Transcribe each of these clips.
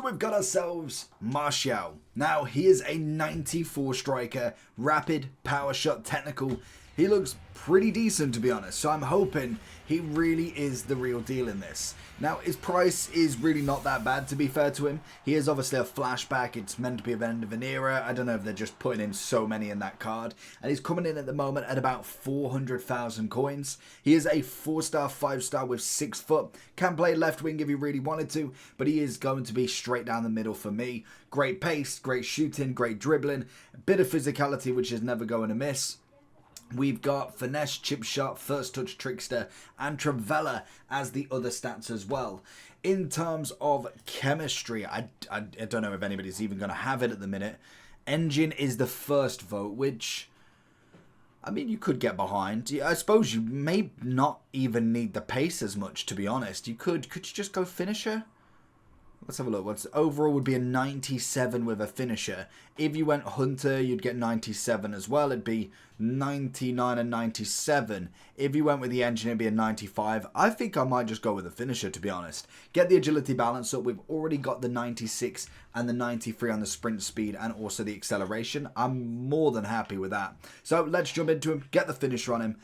we've got ourselves Martial. Now, he is a 94 striker, rapid, power shot, technical. He looks pretty decent, to be honest, so I'm hoping he really is the real deal in this. Now, his price is really not that bad, to be fair to him. He is obviously a flashback. It's meant to be the end of an era. I don't know if they're just putting in so many in that card. And he's coming in at the moment at about 400,000 coins. He is a 4-star, 5-star with 6 foot. Can play left wing if he really wanted to, but he is going to be straight down the middle for me. Great pace, great shooting, great dribbling, a bit of physicality, which is never going to miss. We've got finesse, chip shot, first touch trickster, and Travella as the other stats as well. In terms of chemistry, I don't know if anybody's even going to have it at the minute. Engine is the first vote, which, I mean, you could get behind. I suppose you may not even need the pace as much, to be honest. Could you just go finisher? Let's have a look. What's overall would be a 97 with a finisher. If you went Hunter, you'd get 97 as well. It'd be 99 and 97. If you went with the engine, it'd be a 95. I think I might just go with a finisher, to be honest. Get the agility balance up. We've already got the 96 and the 93 on the sprint speed and also the acceleration. I'm more than happy with that. So let's jump into him, get the finisher on him,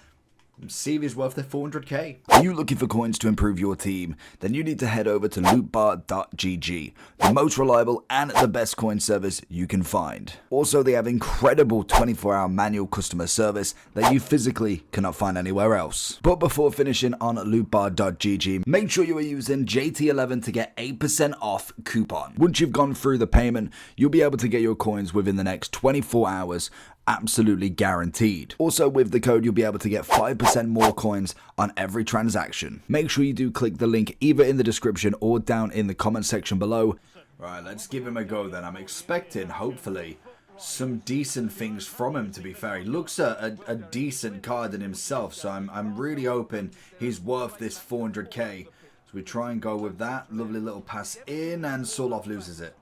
see if he's worth the 400k. Are you looking for coins to improve your team? Then you need to head over to lootbar.gg, the most reliable and the best coin service you can find. Also, they have incredible 24-hour manual customer service that you physically cannot find anywhere else. But before finishing on lootbar.gg, make sure you are using JT11 to get 8% off coupon. Once you've gone through the payment, you'll be able to get your coins within the next 24 hours. Absolutely guaranteed. Also, with the code, you'll be able to get 5% more coins on every transaction. Make sure you do click the link either in the description or down in the comment section below. Right, let's give him a go then. I'm expecting, hopefully, some decent things from him, to be fair. He looks a decent card in himself, so I'm really hoping he's worth this 400k. So we try and go with that. Lovely little pass in, and Solov loses it.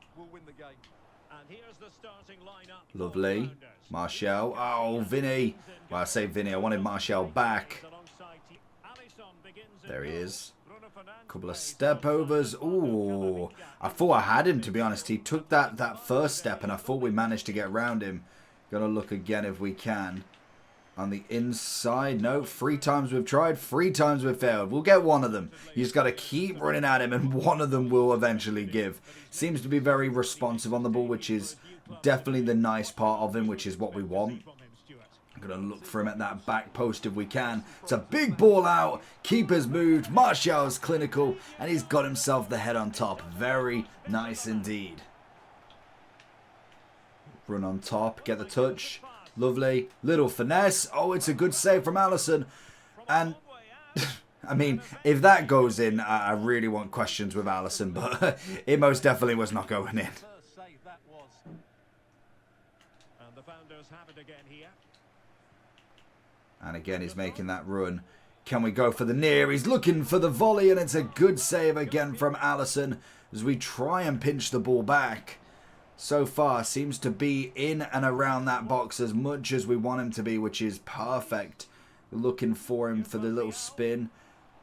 Lovely. Martial. Oh, Vinny. Well, I say Vinny. I wanted Martial back. There he is. Couple of step overs. Ooh. I thought I had him, to be honest. He took that first step, and I thought we managed to get around him. Gonna look again if we can. On the inside. No, 3 times we've tried. 3 times we've failed. We'll get one of them. You just got to keep running at him, and one of them will eventually give. Seems to be very responsive on the ball, which is definitely the nice part of him, which is what we want. I'm going to look for him at that back post if we can. It's a big ball out. Keeper's moved. Martial's clinical. And he's got himself the head on top. Very nice indeed. Run on top. Get the touch. Lovely. Little finesse. Oh, it's a good save from Alisson. And, I mean, if that goes in, I really want questions with Alisson. But it most definitely was not going in. And again, he's making that run. Can we go for the near? He's looking for the volley, and it's a good save again from Alisson as we try and pinch the ball back. So far, seems to be in and around that box as much as we want him to be, which is perfect. We're looking for him for the little spin.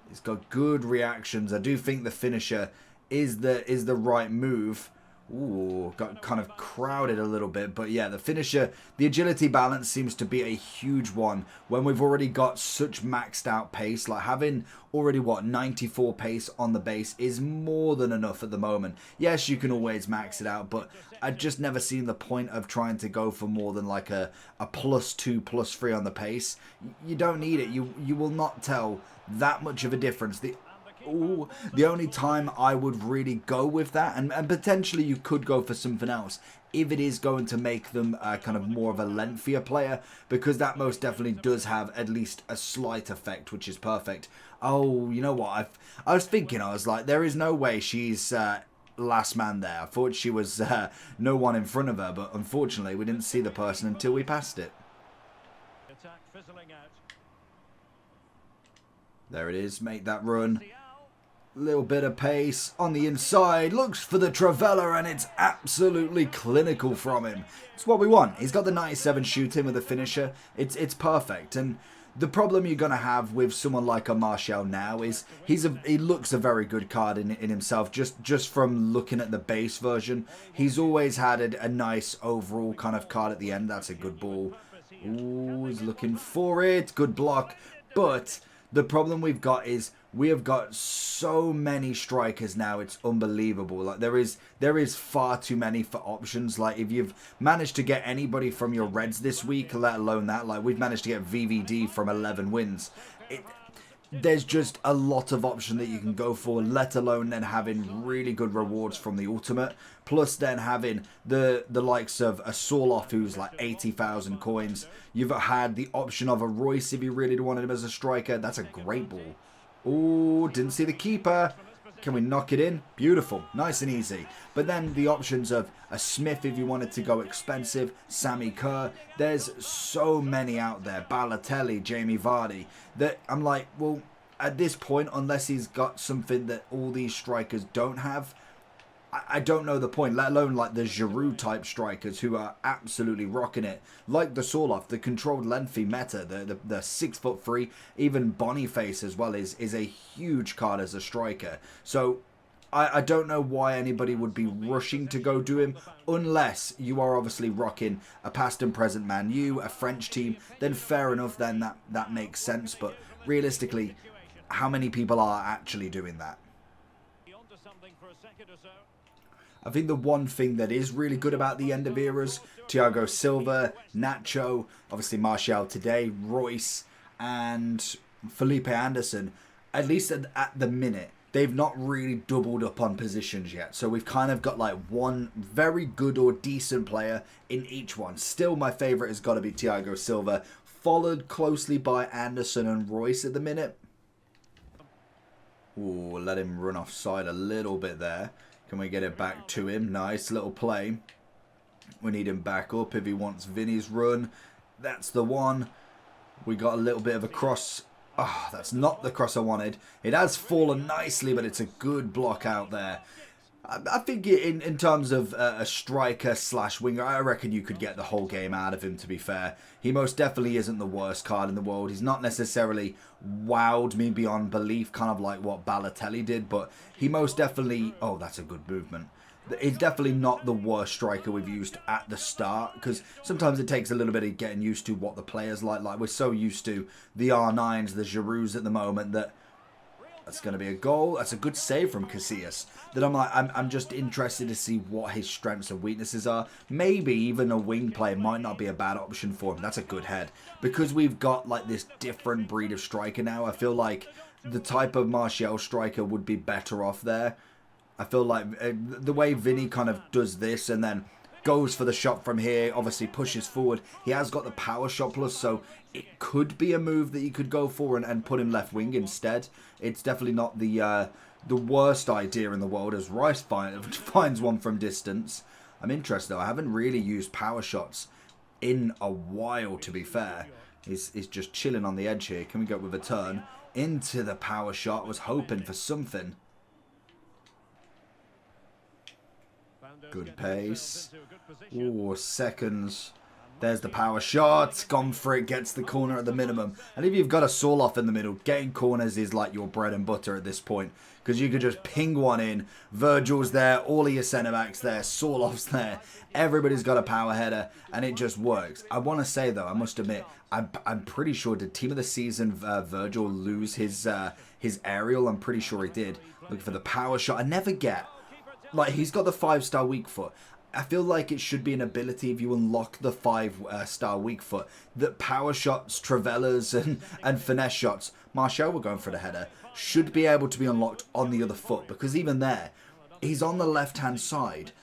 He's got good reactions. I do think the finisher is the right move. Ooh, got kind of crowded a little bit. But yeah, the finisher, the agility balance seems to be a huge one when we've already got such maxed out pace. Like having already, 94 pace on the base is more than enough at the moment. Yes, you can always max it out, but I've just never seen the point of trying to go for more than like a +2, +3 on the pace. You don't need it. You will not tell that much of a difference. The only time I would really go with that, and potentially you could go for something else, if it is going to make them kind of more of a lengthier player, because that most definitely does have at least a slight effect, which is perfect. Oh, you know what? I was thinking, I was like, there is no way she's last man there. I thought she was no one in front of her, but unfortunately we didn't see the person until we passed it. There it is. Make that run. Little bit of pace on the inside, looks for the Travella, and it's absolutely clinical from him. It's what we want. He's got the 97 shooting with a finisher. It's perfect. And The problem you're going to have with someone like a Martial now is he looks a very good card in himself, just from looking at the base version. He's always had a nice overall kind of card at the end. That's a good ball. Ooh, he's looking for it. Good block. But the problem we've got is we have got so many strikers now. It's unbelievable. Like there is far too many for options. Like if you've managed to get anybody from your Reds this week, let alone that, like we've managed to get VVD from 11 wins. There's just a lot of option that you can go for, let alone then having really good rewards from the ultimate, plus then having the likes of a Sorloth who's like 80,000 coins. You've had the option of a Royce if you really wanted him as a striker. That's a great ball. Oh, didn't see the keeper. Can we knock it in? Beautiful. Nice and easy. But then the options of a Smith if you wanted to go expensive, Sammy Kerr. There's so many out there. Balotelli, Jamie Vardy. That I'm like, well, at this point, unless he's got something that all these strikers don't have, I don't know the point, let alone like the Giroud type strikers who are absolutely rocking it. Like the Sorloth, the controlled lengthy meta, the 6'3", even Boniface as well is a huge card as a striker. So I don't know why anybody would be rushing to go do him, unless you are obviously rocking a past and present Man U, a French team, then fair enough, then that makes sense. But realistically, how many people are actually doing that? I think the one thing that is really good about the end of eras, Thiago Silva, Nacho, obviously Martial today, Royce, and Felipe Anderson, at least at the minute, they've not really doubled up on positions yet. So we've kind of got like one very good or decent player in each one. Still, my favourite has got to be Thiago Silva, followed closely by Anderson and Royce at the minute. Ooh, let him run offside a little bit there. Can we get it back to him? Nice little play. We need him back up if he wants Vinny's run. That's the one. We got a little bit of a cross. Oh, that's not the cross I wanted. It has fallen nicely, but it's a good block out there. I think in terms of a striker slash winger, I reckon you could get the whole game out of him, to be fair. He most definitely isn't the worst card in the world. He's not necessarily wowed me beyond belief, kind of like what Balotelli did, but he most definitely... Oh, that's a good movement. He's definitely not the worst striker we've used at the start, because sometimes it takes a little bit of getting used to what the players like. Like, we're so used to the R9s, the Girouds at the moment that... That's going to be a goal. That's a good save from Casillas. That I'm just interested to see what his strengths and weaknesses are. Maybe even a wing play might not be a bad option for him. That's a good head. Because we've got like this different breed of striker now, I feel like the type of Martial striker would be better off there. I feel like the way Vinny kind of does this and then goes for the shot from here, obviously pushes forward. He has got the power shot plus, so it could be a move that you could go for and put him left wing instead. It's definitely not the worst idea in the world, as Rice finds one from distance. I'm interested though. I haven't really used power shots in a while, to be fair. He's just chilling on the edge here. Can we go with a turn into the power shot? I was hoping for something. Good pace. Ooh, seconds. There's the power shot. Gone for it. Gets the corner at the minimum. And if you've got a Sorloth in the middle, getting corners is like your bread and butter at this point. Because you could just ping one in. Virgil's there. All of your centre-backs there. Sorloth's there. Everybody's got a power header. And it just works. I want to say, though, I must admit, I'm pretty sure, did Team of the Season Virgil lose his aerial? I'm pretty sure he did. Looking for the power shot. I never get... Like, he's got the 5-star weak foot. I feel like it should be an ability if you unlock the 5-star weak foot. That power shots, Travellas, and finesse shots, Martial, we're going for the header, should be able to be unlocked on the other foot. Because even there, he's on the left-hand side.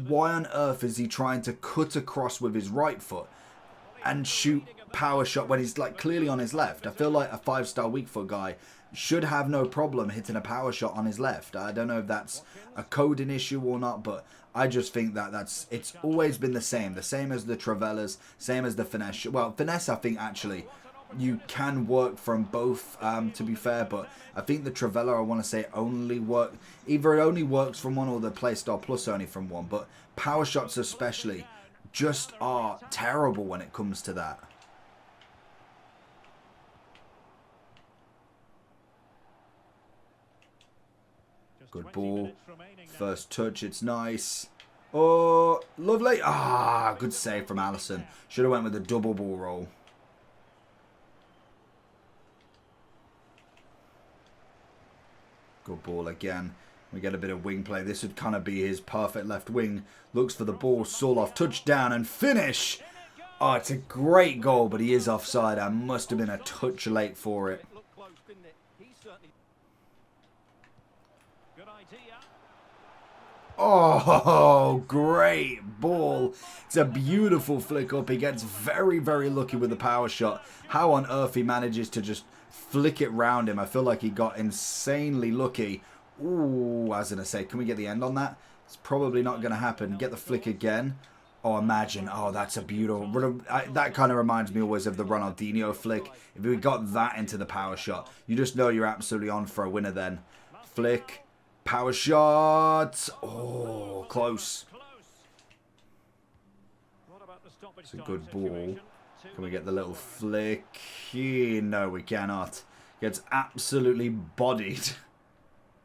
Why on earth is he trying to cut across with his right foot and shoot power shot when he's like clearly on his left? I feel like a 5-star weak foot guy should have no problem hitting a power shot on his left. I don't know if that's a coding issue or not, but I just think that it's always been the same as the Travellas, same as the finesse. Well, finesse, I think actually you can work from both, to be fair, but I think the Travella, I want to say, either it only works from one or the playstyle plus only from one, but power shots especially just are terrible when it comes to that. Good ball. First touch, it's nice. Oh, lovely. Ah, good save from Allison. Should have went with a double ball roll. Good ball again. We get a bit of wing play. This would kind of be his perfect left wing. Looks for the ball. Soloff, touchdown and finish. Oh, it's a great goal, but he is offside. I must have been a touch late for it. Oh, great ball. It's a beautiful flick up. He gets very, very lucky with the power shot. How on earth he manages to just flick it round him. I feel like he got insanely lucky. Ooh, I was going to say, can we get the end on that? It's probably not going to happen. Get the flick again. Oh, imagine. Oh, that's a beautiful... That kind of reminds me always of the Ronaldinho flick. If we got that into the power shot, you just know you're absolutely on for a winner then. Flick. Power shot. Oh, close. It's a good ball. Can we get the little flick? No, we cannot. Gets absolutely bodied.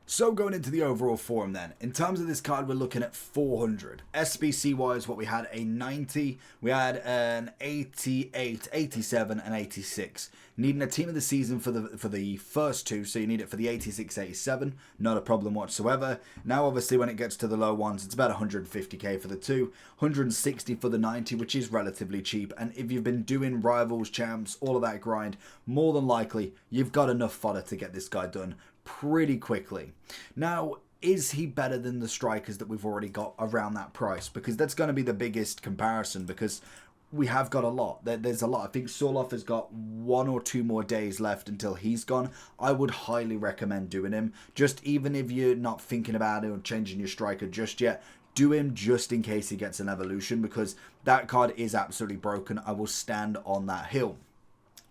So going into the overall form then, in terms of this card, we're looking at 400. SBC wise, what we had a 90, we had an 88, 87 and 86. Needing a team of the season for the first two, so you need it for the 86, 87, not a problem whatsoever. Now obviously when it gets to the low ones, it's about 150k for the two, 160 for the 90, which is relatively cheap. And if you've been doing rivals, champs, all of that grind, more than likely you've got enough fodder to get this guy done pretty quickly. Now, is he better than the strikers that we've already got around that price? Because that's going to be the biggest comparison, because we have got a lot. There's a lot. I think Soloff has got 1 or 2 more days left until he's gone. I would highly recommend doing him. Just even if you're not thinking about it or changing your striker just yet, do him just in case he gets an evolution, because that card is absolutely broken. I will stand on that hill.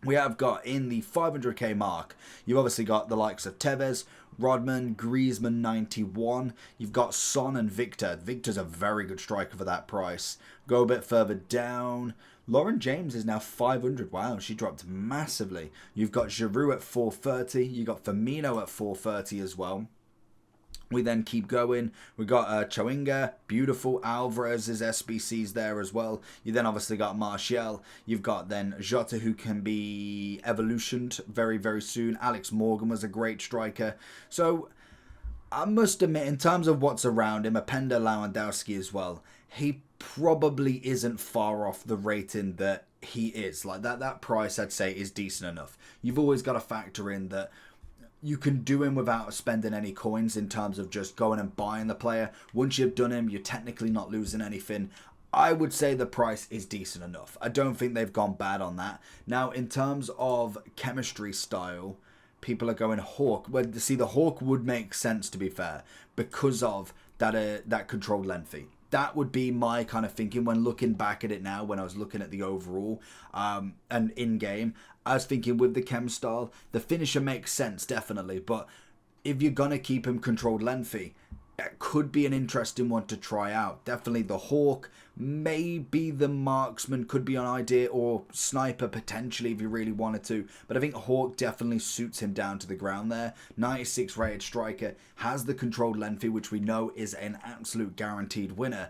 We have got in the 500k mark, you've obviously got the likes of Tevez, Rodman, Griezmann 91. You've got Son and Victor. Victor's a very good striker for that price. Go a bit further down. Lauren James is now 500. Wow, she dropped massively. You've got Giroud at 430. You've got Firmino at 430 as well. We then keep going. We've got Chawinga, beautiful. Alvarez's SBC's there as well. You then obviously got Martial. You've got then Jota, who can be evolutioned very, very soon. Alex Morgan was a great striker. So I must admit, in terms of what's around him, Openda Lewandowski as well, he probably isn't far off the rating that he is. Like that price, I'd say, is decent enough. You've always got to factor in that you can do him without spending any coins in terms of just going and buying the player. Once you've done him, you're technically not losing anything. I would say the price is decent enough. I don't think they've gone bad on that. Now, in terms of chemistry style, people are going Hawk. Well, see, the Hawk would make sense, to be fair, because of that controlled lengthy. That would be my kind of thinking when looking back at it now, when I was looking at the overall and in-game. I was thinking with the chem style, the finisher makes sense, definitely. But if you're going to keep him controlled lengthy, it could be an interesting one to try out. Definitely the Hawk, maybe the Marksman could be an idea, or Sniper potentially if you really wanted to. But I think Hawk definitely suits him down to the ground there. 96 rated striker, has the controlled lengthy, which we know is an absolute guaranteed winner.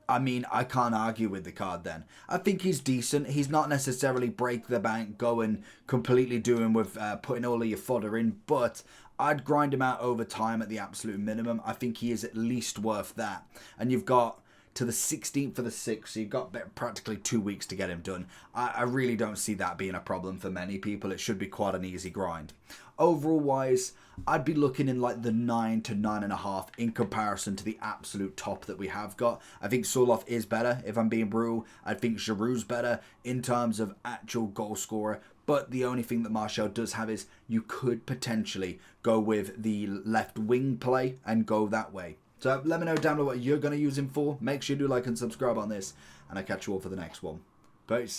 I mean, I can't argue with the card then. I think he's decent. He's not necessarily break the bank, go and completely do him with putting all of your fodder in, but I'd grind him out over time at the absolute minimum. I think he is at least worth that. And you've got to the 16th for the 6th, so you've got practically 2 weeks to get him done. I really don't see that being a problem for many people. It should be quite an easy grind. Overall wise, I'd be looking in like the 9 to 9.5 in comparison to the absolute top that we have got. I think Soloff is better, if I'm being brutal. I think Giroud's better in terms of actual goal scorer. But the only thing that Martial does have is you could potentially go with the left wing play and go that way. So let me know down below what you're going to use him for. Make sure you do like and subscribe on this. And I'll catch you all for the next one. Peace.